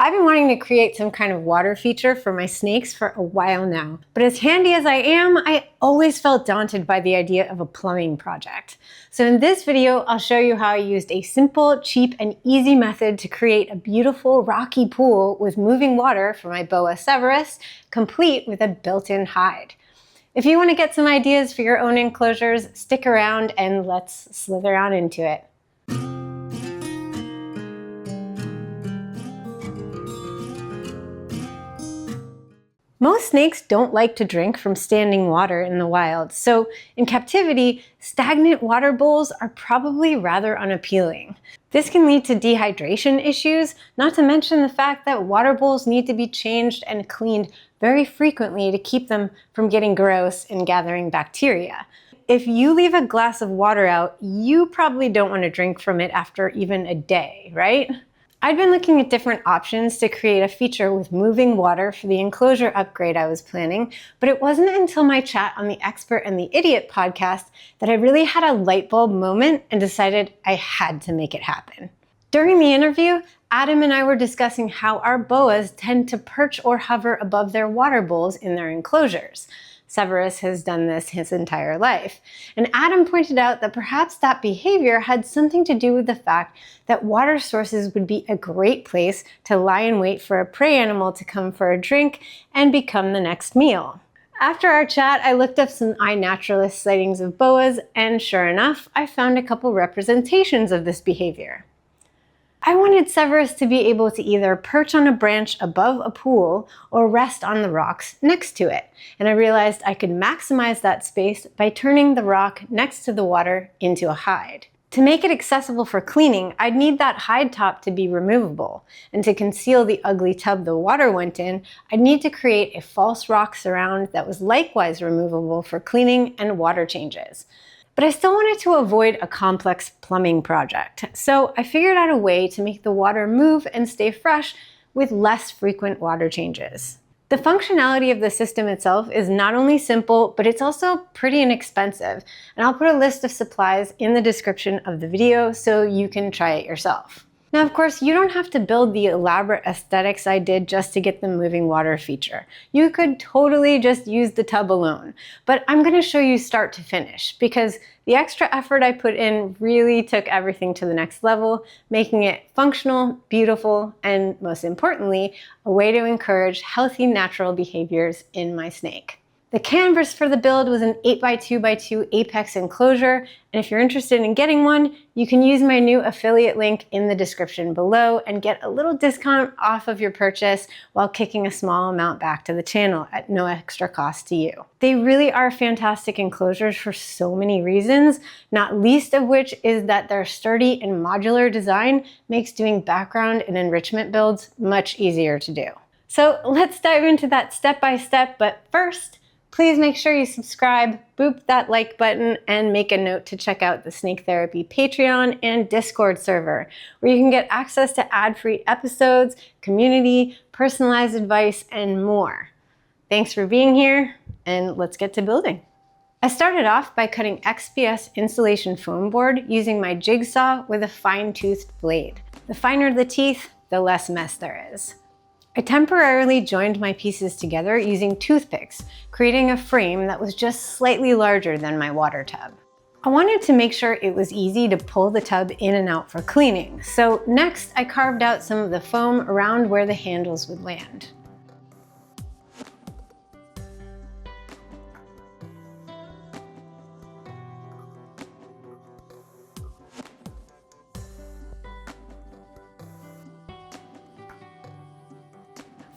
I've been wanting to create some kind of water feature for my snakes for a while now, but as handy as I am, I always felt daunted by the idea of a plumbing project. So in this video, I'll show you how I used a simple, cheap, and easy method to create a beautiful rocky pool with moving water for my boa Severus, complete with a built-in hide. If you want to get some ideas for your own enclosures, stick around and let's slither on into it. Most snakes don't like to drink from standing water in the wild, so in captivity, stagnant water bowls are probably rather unappealing. This can lead to dehydration issues, not to mention the fact that water bowls need to be changed and cleaned very frequently to keep them from getting gross and gathering bacteria. If you leave a glass of water out, you probably don't want to drink from it after even a day, right? I'd been looking at different options to create a feature with moving water for the enclosure upgrade I was planning, but it wasn't until my chat on the Expert and the Idiot podcast that I really had a light bulb moment and decided I had to make it happen. During the interview, Adam and I were discussing how our boas tend to perch or hover above their water bowls in their enclosures. Severus has done this his entire life. And Adam pointed out that perhaps that behavior had something to do with the fact that water sources would be a great place to lie in wait for a prey animal to come for a drink and become the next meal. After our chat, I looked up some iNaturalist sightings of boas, and sure enough, I found a couple representations of this behavior. I wanted Severus to be able to either perch on a branch above a pool or rest on the rocks next to it, and I realized I could maximize that space by turning the rock next to the water into a hide. To make it accessible for cleaning, I'd need that hide top to be removable, and to conceal the ugly tub the water went in, I'd need to create a false rock surround that was likewise removable for cleaning and water changes. But I still wanted to avoid a complex plumbing project, so I figured out a way to make the water move and stay fresh with less frequent water changes. The functionality of the system itself is not only simple, but it's also pretty inexpensive, and I'll put a list of supplies in the description of the video so you can try it yourself. Now, of course, you don't have to build the elaborate aesthetics I did just to get the moving water feature. You could totally just use the tub alone, but I'm going to show you start to finish because the extra effort I put in really took everything to the next level, making it functional, beautiful, and most importantly, a way to encourage healthy natural behaviors in my snake. The canvas for the build was an 8x2x2 Apex enclosure, and if you're interested in getting one, you can use my new affiliate link in the description below and get a little discount off of your purchase while kicking a small amount back to the channel at no extra cost to you. They really are fantastic enclosures for so many reasons, not least of which is that their sturdy and modular design makes doing background and enrichment builds much easier to do. So let's dive into that step by step, but first, please make sure you subscribe, boop that like button, and make a note to check out the Snake Therapy Patreon and Discord server, where you can get access to ad-free episodes, community, personalized advice, and more. Thanks for being here, and let's get to building. I started off by cutting XPS Insulation Foam Board using my Jigsaw with a fine-toothed blade. The finer the teeth, the less mess there is. I temporarily joined my pieces together using Toothpicks, creating a frame that was just slightly larger than my water tub. I wanted to make sure it was easy to pull the tub in and out for cleaning, so next I carved out some of the foam around where the handles would land.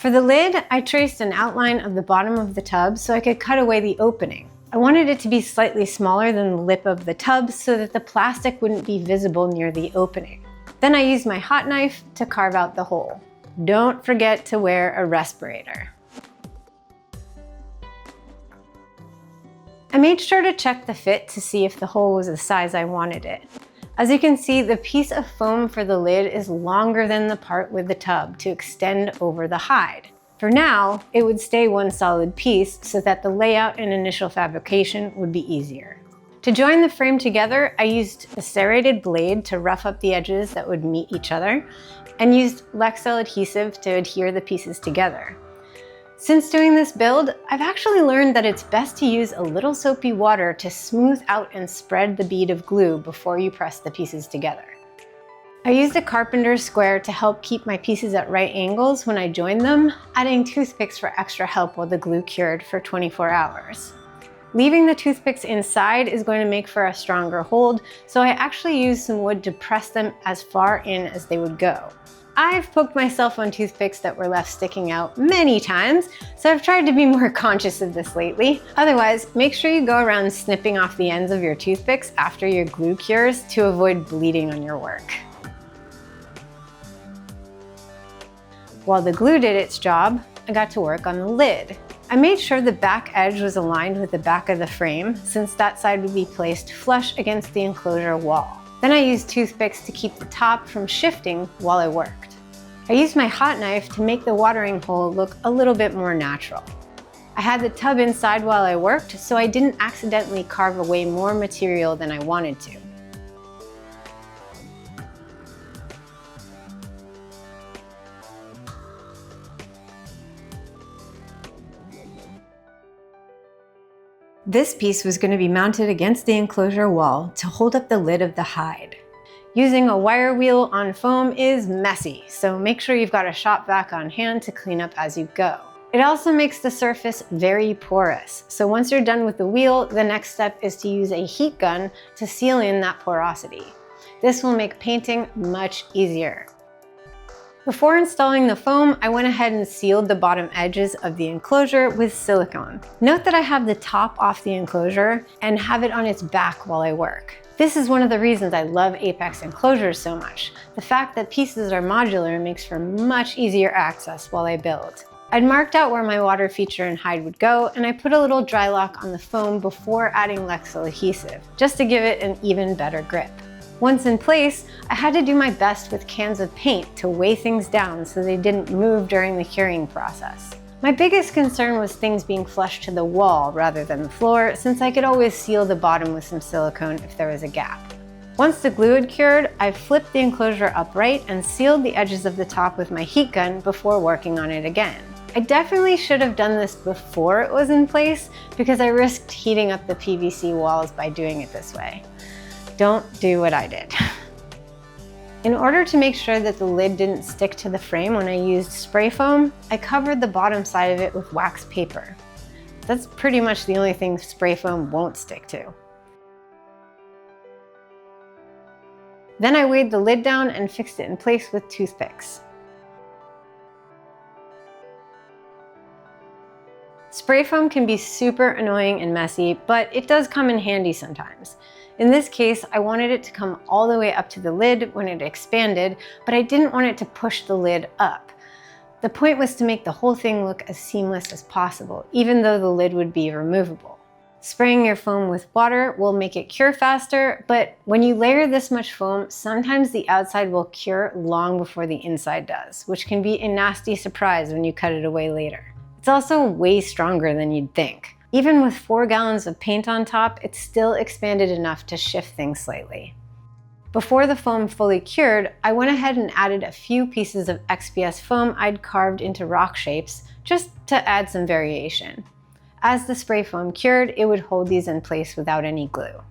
For the lid, I traced an outline of the bottom of the tub so I could cut away the opening. I wanted it to be slightly smaller than the lip of the tub so that the plastic wouldn't be visible near the opening. Then I used my hot knife to carve out the hole. Don't forget to wear a respirator. I made sure to check the fit to see if the hole was the size I wanted it. As you can see, the piece of foam for the lid is longer than the part with the tub to extend over the hide. For now, it would stay one solid piece so that the layout and initial fabrication would be easier. To join the frame together, I used a serrated blade to rough up the edges that would meet each other, and used Lexel adhesive to adhere the pieces together. Since doing this build, I've actually learned that it's best to use a little soapy water to smooth out and spread the bead of glue before you press the pieces together. I used a carpenter's square to help keep my pieces at right angles when I joined them, adding toothpicks for extra help while the glue cured for 24 hours. Leaving the toothpicks inside is going to make for a stronger hold, so I actually used some wood to press them as far in as they would go. I've poked myself on toothpicks that were left sticking out many times, so I've tried to be more conscious of this lately. Otherwise, make sure you go around snipping off the ends of your toothpicks after your glue cures to avoid bleeding on your work. While the glue did its job, I got to work on the lid. I made sure the back edge was aligned with the back of the frame, since that side would be placed flush against the enclosure wall. Then I used toothpicks to keep the top from shifting while I worked. I used my hot knife to make the watering hole look a little bit more natural. I had the tub inside while I worked, so I didn't accidentally carve away more material than I wanted to. This piece was going to be mounted against the enclosure wall to hold up the lid of the hide. Using a wire wheel on foam is messy, so make sure you've got a shop vac on hand to clean up as you go. It also makes the surface very porous, so once you're done with the wheel, the next step is to use a heat gun to seal in that porosity. This will make painting much easier. Before installing the foam, I went ahead and sealed the bottom edges of the enclosure with silicone. Note that I have the top off the enclosure and have it on its back while I work. This is one of the reasons I love XPS Enclosures so much. The fact that pieces are modular makes for much easier access while I build. I'd marked out where my water feature and hide would go, and I put a little Drylok on the foam before adding Lexel adhesive, just to give it an even better grip. Once in place, I had to do my best with cans of paint to weigh things down so they didn't move during the curing process. My biggest concern was things being flush to the wall rather than the floor, since I could always seal the bottom with some silicone if there was a gap. Once the glue had cured, I flipped the enclosure upright and sealed the edges of the top with my heat gun before working on it again. I definitely should have done this before it was in place because I risked heating up the PVC walls by doing it this way. Don't do what I did. In order to make sure that the lid didn't stick to the frame when I used spray foam, I covered the bottom side of it with wax paper. That's pretty much the only thing spray foam won't stick to. Then I weighed the lid down and fixed it in place with toothpicks. Spray foam can be super annoying and messy, but it does come in handy sometimes. In this case, I wanted it to come all the way up to the lid when it expanded, but I didn't want it to push the lid up. The point was to make the whole thing look as seamless as possible, even though the lid would be removable. Spraying your foam with water will make it cure faster, but when you layer this much foam, sometimes the outside will cure long before the inside does, which can be a nasty surprise when you cut it away later. It's also way stronger than you'd think. Even with 4 gallons of paint on top, it's still expanded enough to shift things slightly. Before the foam fully cured, I went ahead and added a few pieces of XPS foam I'd carved into rock shapes, just to add some variation. As the spray foam cured, it would hold these in place without any glue.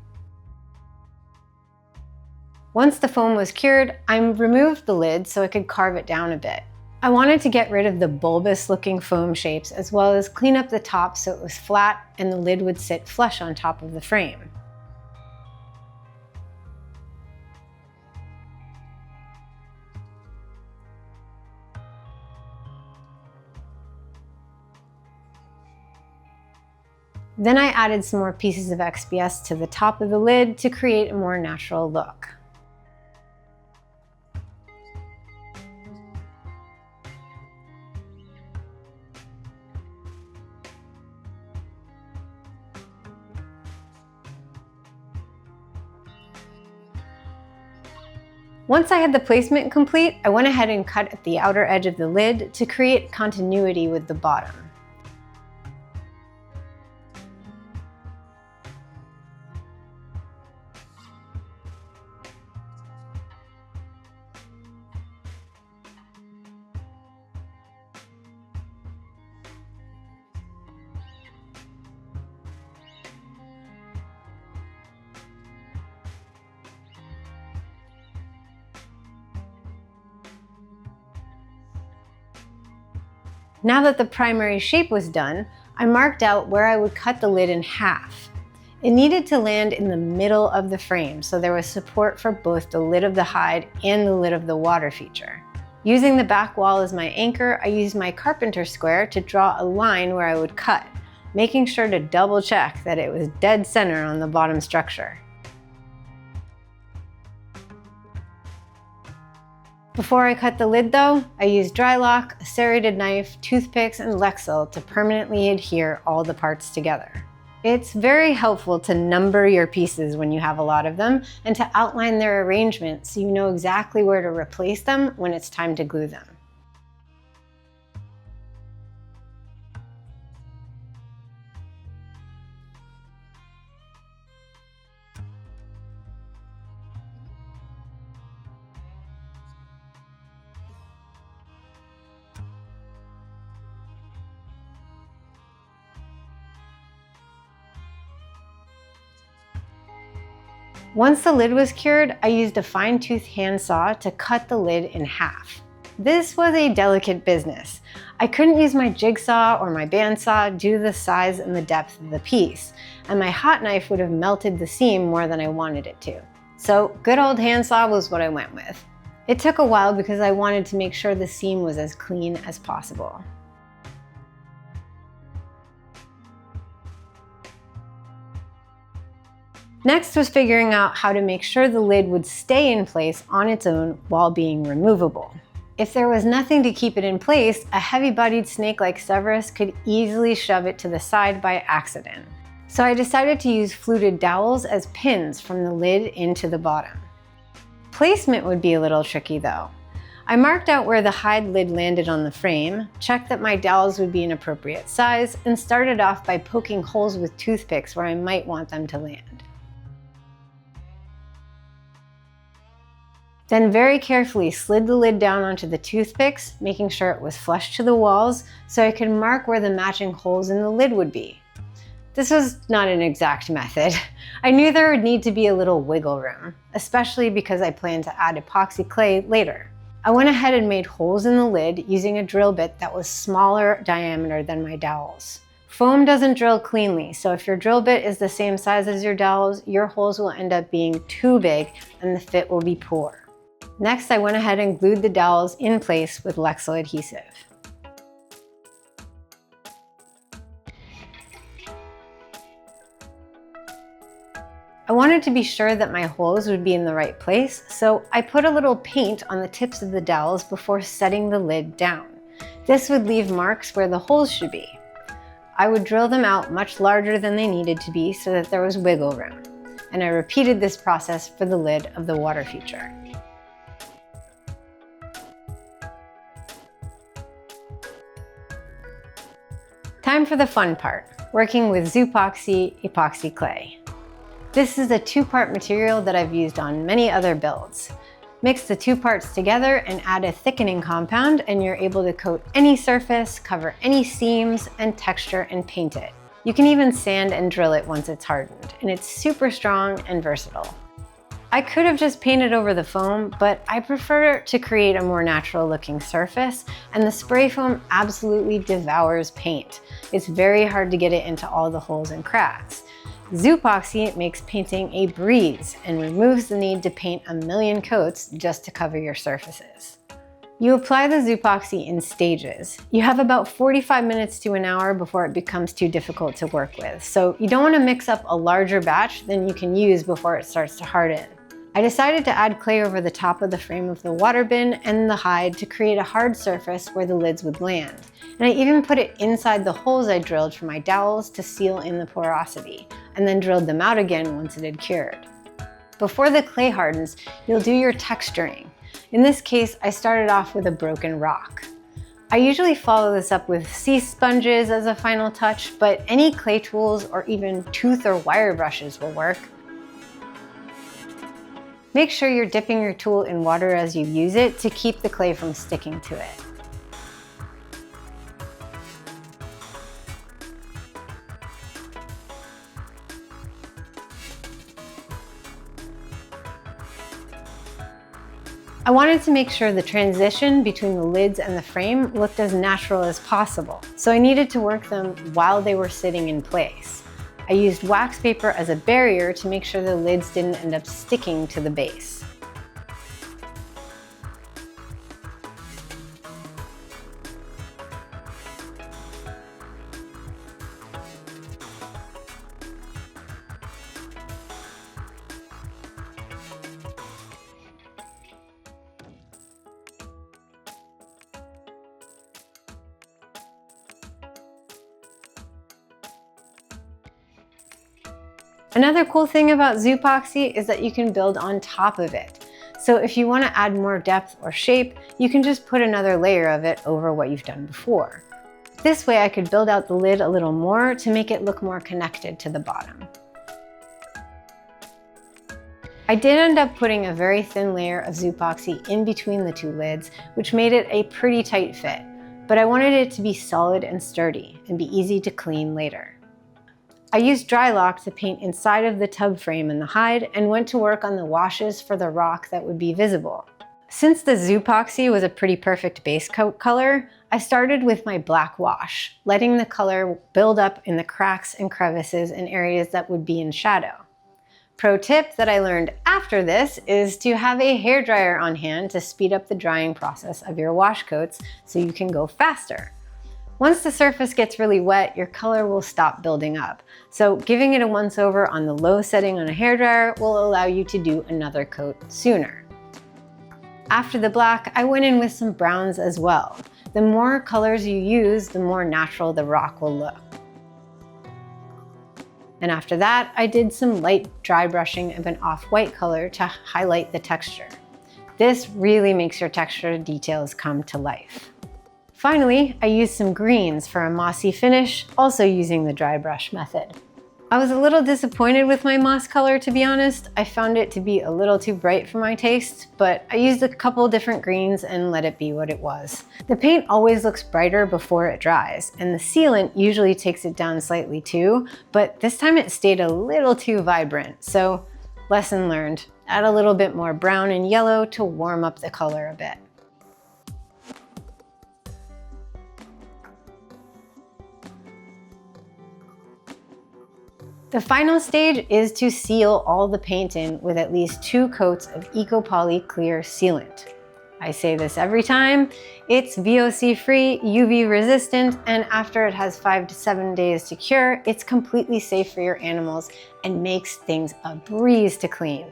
Once the foam was cured, I removed the lid so I could carve it down a bit. I wanted to get rid of the bulbous looking foam shapes as well as clean up the top so it was flat and the lid would sit flush on top of the frame. Then I added some more pieces of XPS to the top of the lid to create a more natural look. Once I had the placement complete, I went ahead and cut at the outer edge of the lid to create continuity with the bottom. Now that the primary shape was done, I marked out where I would cut the lid in half. It needed to land in the middle of the frame, so there was support for both the lid of the hide and the lid of the water feature. Using the back wall as my anchor, I used my carpenter square to draw a line where I would cut, making sure to double check that it was dead center on the bottom structure. Before I cut the lid though, I used Drylok, a serrated knife, toothpicks, and Lexil to permanently adhere all the parts together. It's very helpful to number your pieces when you have a lot of them and to outline their arrangement so you know exactly where to replace them when it's time to glue them. Once the lid was cured, I used a fine-tooth handsaw to cut the lid in half. This was a delicate business. I couldn't use my jigsaw or my bandsaw due to the size and the depth of the piece, and my hot knife would have melted the seam more than I wanted it to. So good old handsaw was what I went with. It took a while because I wanted to make sure the seam was as clean as possible. Next was figuring out how to make sure the lid would stay in place on its own while being removable. If there was nothing to keep it in place, a heavy-bodied snake like Severus could easily shove it to the side by accident. So I decided to use fluted dowels as pins from the lid into the bottom. Placement would be a little tricky though. I marked out where the hide lid landed on the frame, checked that my dowels would be an appropriate size, and started off by poking holes with toothpicks where I might want them to land. Then very carefully slid the lid down onto the toothpicks, making sure it was flush to the walls so I could mark where the matching holes in the lid would be. This was not an exact method. I knew there would need to be a little wiggle room, especially because I planned to add epoxy clay later. I went ahead and made holes in the lid using a drill bit that was smaller diameter than my dowels. Foam doesn't drill cleanly, so if your drill bit is the same size as your dowels, your holes will end up being too big and the fit will be poor. Next, I went ahead and glued the dowels in place with Lexil adhesive. I wanted to be sure that my holes would be in the right place, so I put a little paint on the tips of the dowels before setting the lid down. This would leave marks where the holes should be. I would drill them out much larger than they needed to be so that there was wiggle room, and I repeated this process for the lid of the water feature. Time for the fun part, working with Zoopoxy epoxy clay. This is a two-part material that I've used on many other builds. Mix the two parts together and add a thickening compound and you're able to coat any surface, cover any seams, and texture and paint it. You can even sand and drill it once it's hardened, and it's super strong and versatile. I could have just painted over the foam, but I prefer to create a more natural looking surface, and the spray foam absolutely devours paint. It's very hard to get it into all the holes and cracks. Zoopoxy makes painting a breeze and removes the need to paint a million coats just to cover your surfaces. You apply the Zoopoxy in stages. You have about 45 minutes to an hour before it becomes too difficult to work with, so you don't want to mix up a larger batch than you can use before it starts to harden. I decided to add clay over the top of the frame of the water bin and the hide to create a hard surface where the lids would land. And I even put it inside the holes I drilled for my dowels to seal in the porosity, and then drilled them out again once it had cured. Before the clay hardens, you'll do your texturing. In this case, I started off with a broken rock. I usually follow this up with sea sponges as a final touch, but any clay tools or even tooth or wire brushes will work. Make sure you're dipping your tool in water as you use it to keep the clay from sticking to it. I wanted to make sure the transition between the lids and the frame looked as natural as possible, so I needed to work them while they were sitting in place. I used wax paper as a barrier to make sure the lids didn't end up sticking to the base. Another cool thing about Zoopoxy is that you can build on top of it. So if you want to add more depth or shape, you can just put another layer of it over what you've done before. This way I could build out the lid a little more to make it look more connected to the bottom. I did end up putting a very thin layer of Zoopoxy in between the two lids, which made it a pretty tight fit, but I wanted it to be solid and sturdy and be easy to clean later. I used Drylok to paint inside of the tub frame and the hide and went to work on the washes for the rock that would be visible. Since the Zoopoxy was a pretty perfect base coat color, I started with my black wash, letting the color build up in the cracks and crevices and areas that would be in shadow. Pro tip that I learned after this is to have a hairdryer on hand to speed up the drying process of your wash coats so you can go faster. Once the surface gets really wet, your color will stop building up. So giving it a once over on the low setting on a hairdryer will allow you to do another coat sooner. After the black, I went in with some browns as well. The more colors you use, the more natural the rock will look. And after that, I did some light dry brushing of an off-white color to highlight the texture. This really makes your texture details come to life. Finally, I used some greens for a mossy finish, also using the dry brush method. I was a little disappointed with my moss color, to be honest. I found it to be a little too bright for my taste, but I used a couple different greens and let it be what it was. The paint always looks brighter before it dries, and the sealant usually takes it down slightly too, but this time it stayed a little too vibrant, so lesson learned. Add a little bit more brown and yellow to warm up the color a bit. The final stage is to seal all the paint in with at least 2 coats of Eco-Poly Clear sealant. I say this every time, it's VOC free, UV resistant, and after it has 5 to 7 days to cure, it's completely safe for your animals and makes things a breeze to clean.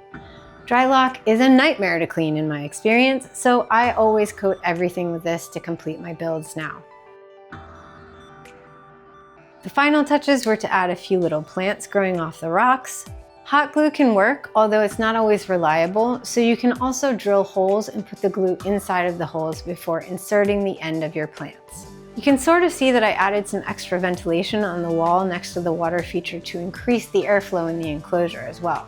Drylok is a nightmare to clean in my experience, so I always coat everything with this to complete my builds now. The final touches were to add a few little plants growing off the rocks. Hot glue can work, although it's not always reliable, so you can also drill holes and put the glue inside of the holes before inserting the end of your plants. You can sort of see that I added some extra ventilation on the wall next to the water feature to increase the airflow in the enclosure as well.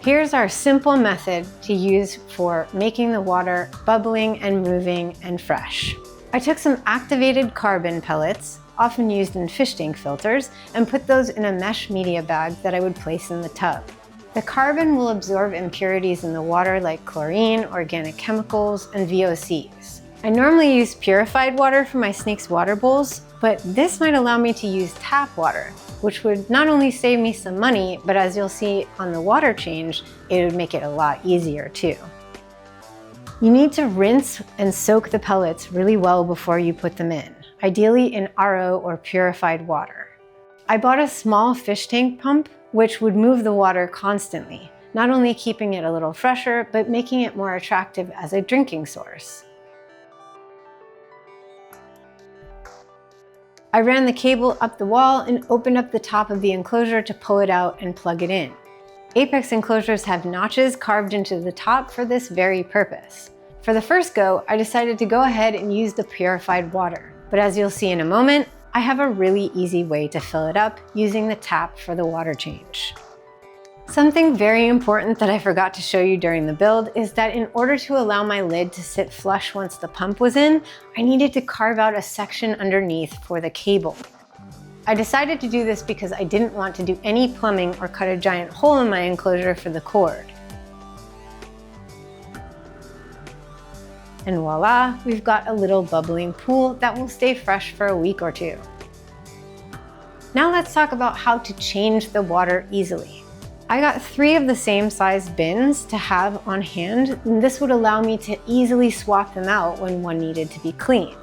Here's our simple method to use for making the water bubbling and moving and fresh. I took some activated carbon pellets, often used in fish tank filters, and put those in a mesh media bag that I would place in the tub. The carbon will absorb impurities in the water like chlorine, organic chemicals, and VOCs. I normally use purified water for my snake's water bowls, but this might allow me to use tap water, which would not only save me some money, but as you'll see on the water change, it would make it a lot easier too. You need to rinse and soak the pellets really well before you put them in, ideally in RO or purified water. I bought a small fish tank pump, which would move the water constantly, not only keeping it a little fresher, but making it more attractive as a drinking source. I ran the cable up the wall and opened up the top of the enclosure to pull it out and plug it in. Apex enclosures have notches carved into the top for this very purpose. For the first go, I decided to go ahead and use the purified water. But as you'll see in a moment, I have a really easy way to fill it up using the tap for the water change. Something very important that I forgot to show you during the build is that in order to allow my lid to sit flush once the pump was in, I needed to carve out a section underneath for the cable. I decided to do this because I didn't want to do any plumbing or cut a giant hole in my enclosure for the cord. And voila, we've got a little bubbling pool that will stay fresh for a week or two. Now let's talk about how to change the water easily. I got 3 of the same size bins to have on hand, and this would allow me to easily swap them out when one needed to be cleaned.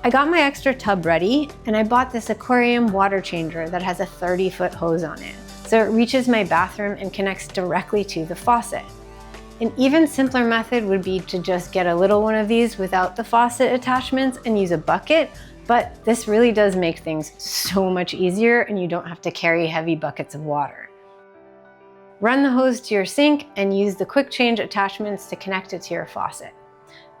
I got my extra tub ready, and I bought this aquarium water changer that has a 30-foot hose on it, so it reaches my bathroom and connects directly to the faucet. An even simpler method would be to just get a little one of these without the faucet attachments and use a bucket, but this really does make things so much easier and you don't have to carry heavy buckets of water. Run the hose to your sink and use the quick change attachments to connect it to your faucet.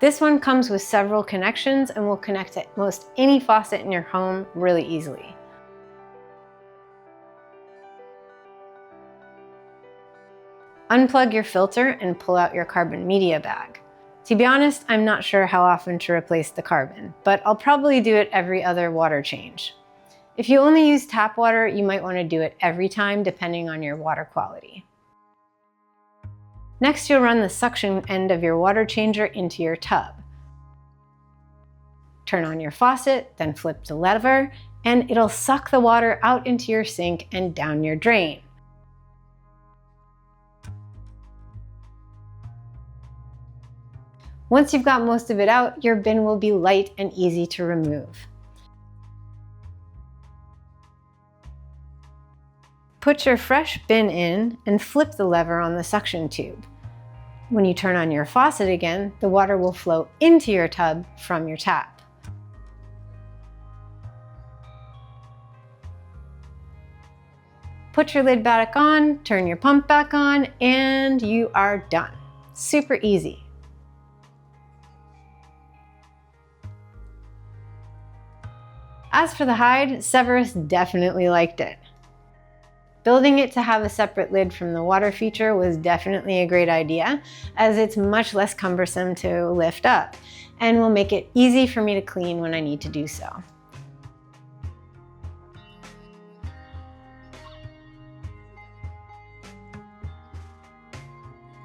This one comes with several connections and will connect to most any faucet in your home really easily. Unplug your filter and pull out your carbon media bag. To be honest, I'm not sure how often to replace the carbon, but I'll probably do it every other water change. If you only use tap water, you might want to do it every time depending on your water quality. Next, you'll run the suction end of your water changer into your tub. Turn on your faucet, then flip the lever, and it'll suck the water out into your sink and down your drain. Once you've got most of it out, your bin will be light and easy to remove. Put your fresh bin in and flip the lever on the suction tube. When you turn on your faucet again, the water will flow into your tub from your tap. Put your lid back on, turn your pump back on, and you are done. Super easy. As for the hide, Severus definitely liked it. Building it to have a separate lid from the water feature was definitely a great idea, as it's much less cumbersome to lift up and will make it easy for me to clean when I need to do so.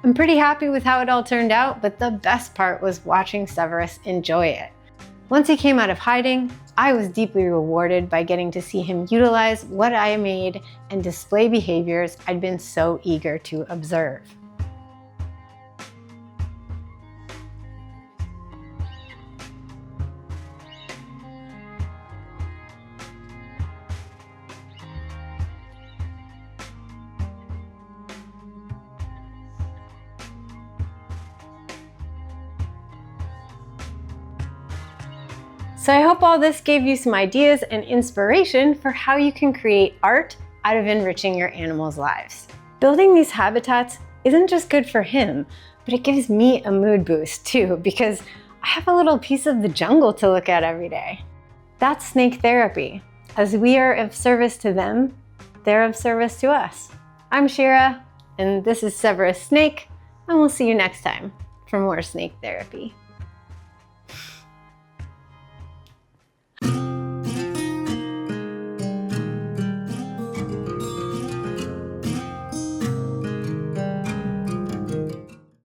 I'm pretty happy with how it all turned out, but the best part was watching Severus enjoy it. Once he came out of hiding, I was deeply rewarded by getting to see him utilize what I made and display behaviors I'd been so eager to observe. So I hope all this gave you some ideas and inspiration for how you can create art out of enriching your animals' lives. Building these habitats isn't just good for him, but it gives me a mood boost too, because I have a little piece of the jungle to look at every day. That's snake therapy. As we are of service to them, they're of service to us. I'm Shira, and this is Severus Snake, and we'll see you next time for more snake therapy.